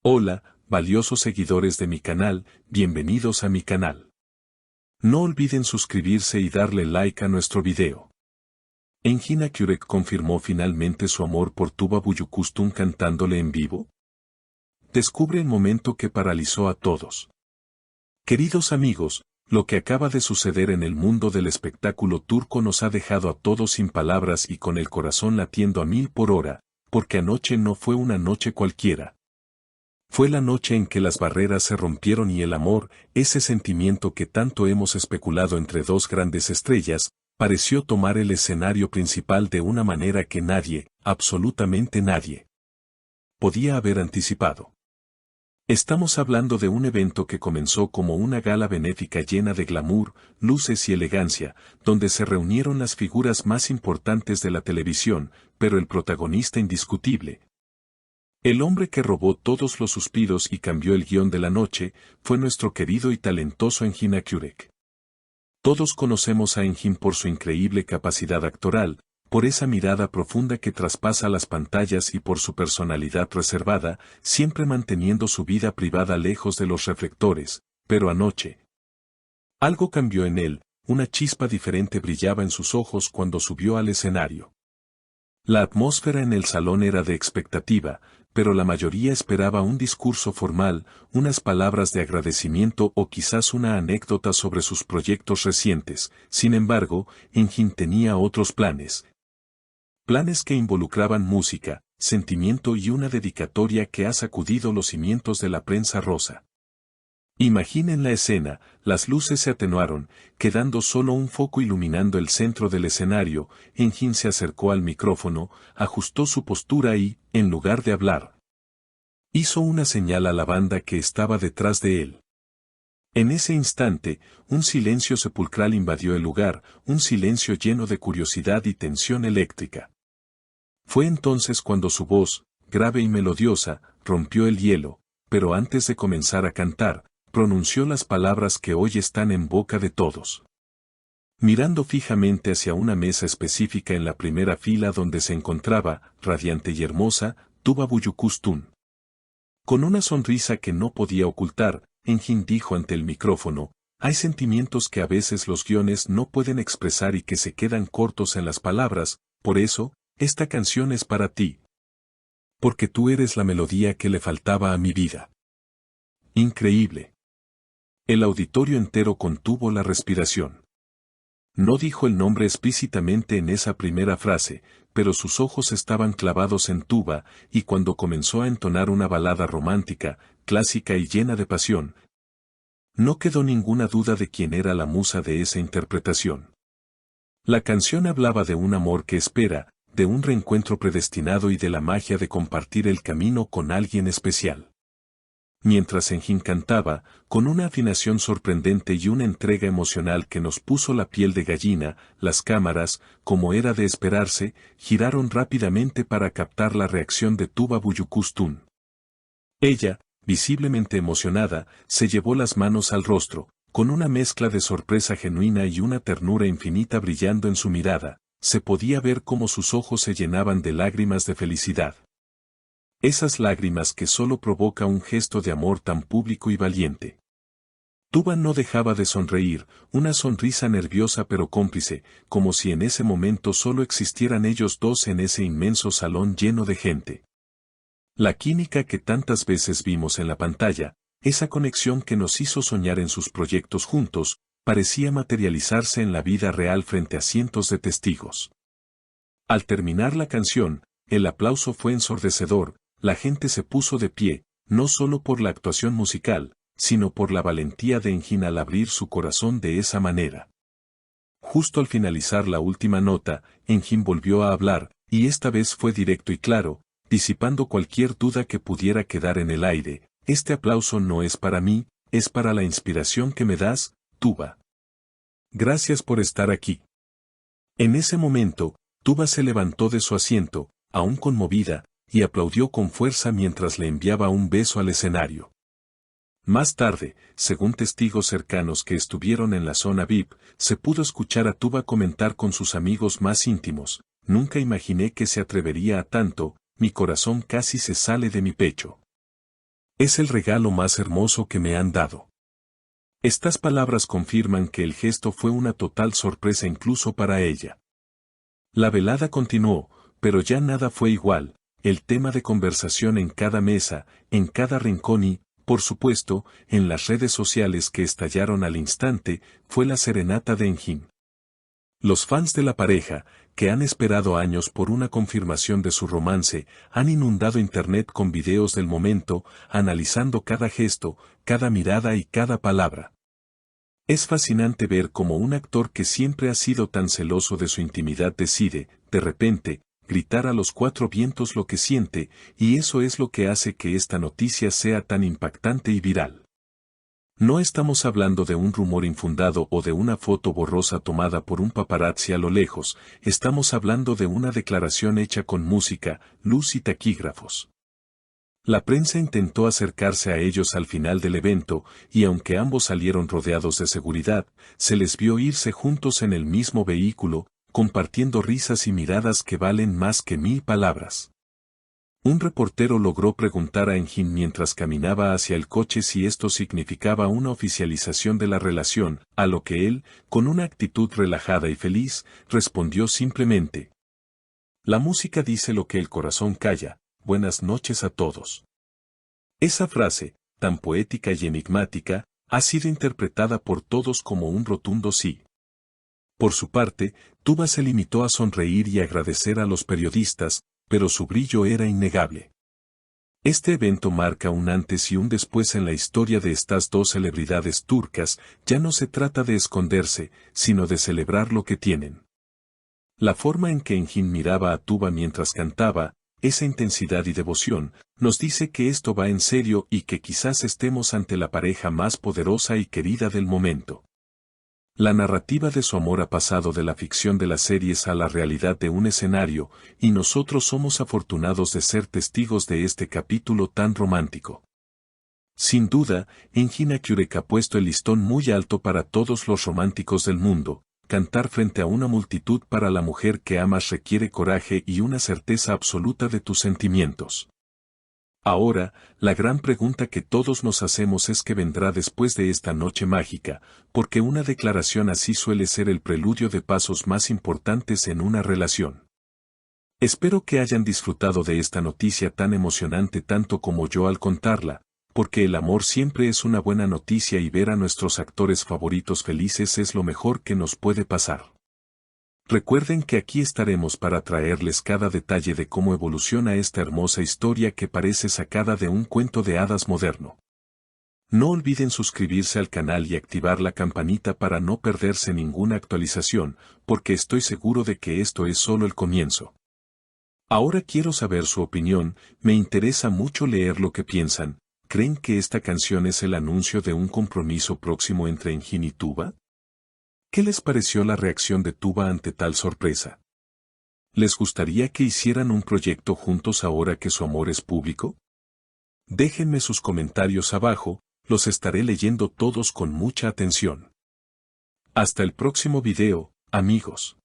Hola, valiosos seguidores de mi canal, bienvenidos a mi canal. No olviden suscribirse y darle like a nuestro video. ¿Engin Akyurek confirmó finalmente su amor por Tuba Büyüküstün cantándole en vivo? Descubre el momento que paralizó a todos. Queridos amigos, lo que acaba de suceder en el mundo del espectáculo turco nos ha dejado a todos sin palabras y con el corazón latiendo a 1000 por hora, porque anoche no fue una noche cualquiera. Fue la noche en que las barreras se rompieron y el amor, ese sentimiento que tanto hemos especulado entre dos grandes estrellas, pareció tomar el escenario principal de una manera que nadie, absolutamente nadie, podía haber anticipado. Estamos hablando de un evento que comenzó como una gala benéfica llena de glamour, luces y elegancia, donde se reunieron las figuras más importantes de la televisión, pero el protagonista indiscutible, el hombre que robó todos los suspiros y cambió el guión de la noche, fue nuestro querido y talentoso Engin Akyurek. Todos conocemos a Engin por su increíble capacidad actoral, por esa mirada profunda que traspasa las pantallas y por su personalidad reservada, siempre manteniendo su vida privada lejos de los reflectores, pero anoche. Algo cambió en él, una chispa diferente brillaba en sus ojos cuando subió al escenario. La atmósfera en el salón era de expectativa, pero la mayoría esperaba un discurso formal, unas palabras de agradecimiento o quizás una anécdota sobre sus proyectos recientes. Sin embargo, Engin tenía otros planes. Planes que involucraban música, sentimiento y una dedicatoria que ha sacudido los cimientos de la prensa rosa. Imaginen la escena, las luces se atenuaron, quedando solo un foco iluminando el centro del escenario. Engin se acercó al micrófono, ajustó su postura y, en lugar de hablar, hizo una señal a la banda que estaba detrás de él. En ese instante, un silencio sepulcral invadió el lugar, un silencio lleno de curiosidad y tensión eléctrica. Fue entonces cuando su voz, grave y melodiosa, rompió el hielo, pero antes de comenzar a cantar, pronunció las palabras que hoy están en boca de todos. Mirando fijamente hacia una mesa específica en la primera fila donde se encontraba, radiante y hermosa, Tuba Büyüküstün. Con una sonrisa que no podía ocultar, Engin dijo ante el micrófono, hay sentimientos que a veces los guiones no pueden expresar y que se quedan cortos en las palabras, por eso, esta canción es para ti. Porque tú eres la melodía que le faltaba a mi vida. Increíble. El auditorio entero contuvo la respiración. No dijo el nombre explícitamente en esa primera frase, pero sus ojos estaban clavados en Tuba, y cuando comenzó a entonar una balada romántica, clásica y llena de pasión, no quedó ninguna duda de quién era la musa de esa interpretación. La canción hablaba de un amor que espera, de un reencuentro predestinado y de la magia de compartir el camino con alguien especial. Mientras Engin cantaba, con una afinación sorprendente y una entrega emocional que nos puso la piel de gallina, las cámaras, como era de esperarse, giraron rápidamente para captar la reacción de Tuba Büyüküstün. Ella, visiblemente emocionada, se llevó las manos al rostro, con una mezcla de sorpresa genuina y una ternura infinita brillando en su mirada, se podía ver cómo sus ojos se llenaban de lágrimas de felicidad. Esas lágrimas que solo provoca un gesto de amor tan público y valiente. Tuba no dejaba de sonreír, una sonrisa nerviosa pero cómplice, como si en ese momento solo existieran ellos dos en ese inmenso salón lleno de gente. La química que tantas veces vimos en la pantalla, esa conexión que nos hizo soñar en sus proyectos juntos, parecía materializarse en la vida real frente a cientos de testigos. Al terminar la canción, el aplauso fue ensordecedor. La gente se puso de pie, no solo por la actuación musical, sino por la valentía de Engin al abrir su corazón de esa manera. Justo al finalizar la última nota, Engin volvió a hablar, y esta vez fue directo y claro, disipando cualquier duda que pudiera quedar en el aire. Este aplauso no es para mí, es para la inspiración que me das, Tuba. Gracias por estar aquí. En ese momento, Tuba se levantó de su asiento, aún conmovida, y aplaudió con fuerza mientras le enviaba un beso al escenario. Más tarde, según testigos cercanos que estuvieron en la zona VIP, se pudo escuchar a Tuba comentar con sus amigos más íntimos, nunca imaginé que se atrevería a tanto, mi corazón casi se sale de mi pecho. Es el regalo más hermoso que me han dado. Estas palabras confirman que el gesto fue una total sorpresa incluso para ella. La velada continuó, pero ya nada fue igual, el tema de conversación en cada mesa, en cada rincón y, por supuesto, en las redes sociales que estallaron al instante, fue la serenata de Engin. Los fans de la pareja, que han esperado años por una confirmación de su romance, han inundado internet con videos del momento, analizando cada gesto, cada mirada y cada palabra. Es fascinante ver cómo un actor que siempre ha sido tan celoso de su intimidad decide, de repente, gritar a los cuatro vientos lo que siente, y eso es lo que hace que esta noticia sea tan impactante y viral. No estamos hablando de un rumor infundado o de una foto borrosa tomada por un paparazzi a lo lejos, estamos hablando de una declaración hecha con música, luz y taquígrafos. La prensa intentó acercarse a ellos al final del evento, y aunque ambos salieron rodeados de seguridad, se les vio irse juntos en el mismo vehículo, compartiendo risas y miradas que valen más que 1000 palabras. Un reportero logró preguntar a Engin mientras caminaba hacia el coche si esto significaba una oficialización de la relación, a lo que él, con una actitud relajada y feliz, respondió simplemente: "La música dice lo que el corazón calla. Buenas noches a todos". Esa frase, tan poética y enigmática, ha sido interpretada por todos como un rotundo sí. Por su parte, Tuba se limitó a sonreír y agradecer a los periodistas, pero su brillo era innegable. Este evento marca un antes y un después en la historia de estas dos celebridades turcas. Ya no se trata de esconderse, sino de celebrar lo que tienen. La forma en que Engin miraba a Tuba mientras cantaba, esa intensidad y devoción, nos dice que esto va en serio y que quizás estemos ante la pareja más poderosa y querida del momento. La narrativa de su amor ha pasado de la ficción de las series a la realidad de un escenario, y nosotros somos afortunados de ser testigos de este capítulo tan romántico. Sin duda, Engin Akyurek ha puesto el listón muy alto para todos los románticos del mundo. Cantar frente a una multitud para la mujer que amas requiere coraje y una certeza absoluta de tus sentimientos. Ahora, la gran pregunta que todos nos hacemos es qué vendrá después de esta noche mágica, porque una declaración así suele ser el preludio de pasos más importantes en una relación. Espero que hayan disfrutado de esta noticia tan emocionante tanto como yo al contarla, porque el amor siempre es una buena noticia y ver a nuestros actores favoritos felices es lo mejor que nos puede pasar. Recuerden que aquí estaremos para traerles cada detalle de cómo evoluciona esta hermosa historia que parece sacada de un cuento de hadas moderno. No olviden suscribirse al canal y activar la campanita para no perderse ninguna actualización, porque estoy seguro de que esto es solo el comienzo. Ahora quiero saber su opinión, me interesa mucho leer lo que piensan. ¿Creen que esta canción es el anuncio de un compromiso próximo entre Engin y Tuba? ¿Qué les pareció la reacción de Tuba ante tal sorpresa? ¿Les gustaría que hicieran un proyecto juntos ahora que su amor es público? Déjenme sus comentarios abajo, los estaré leyendo todos con mucha atención. Hasta el próximo video, amigos.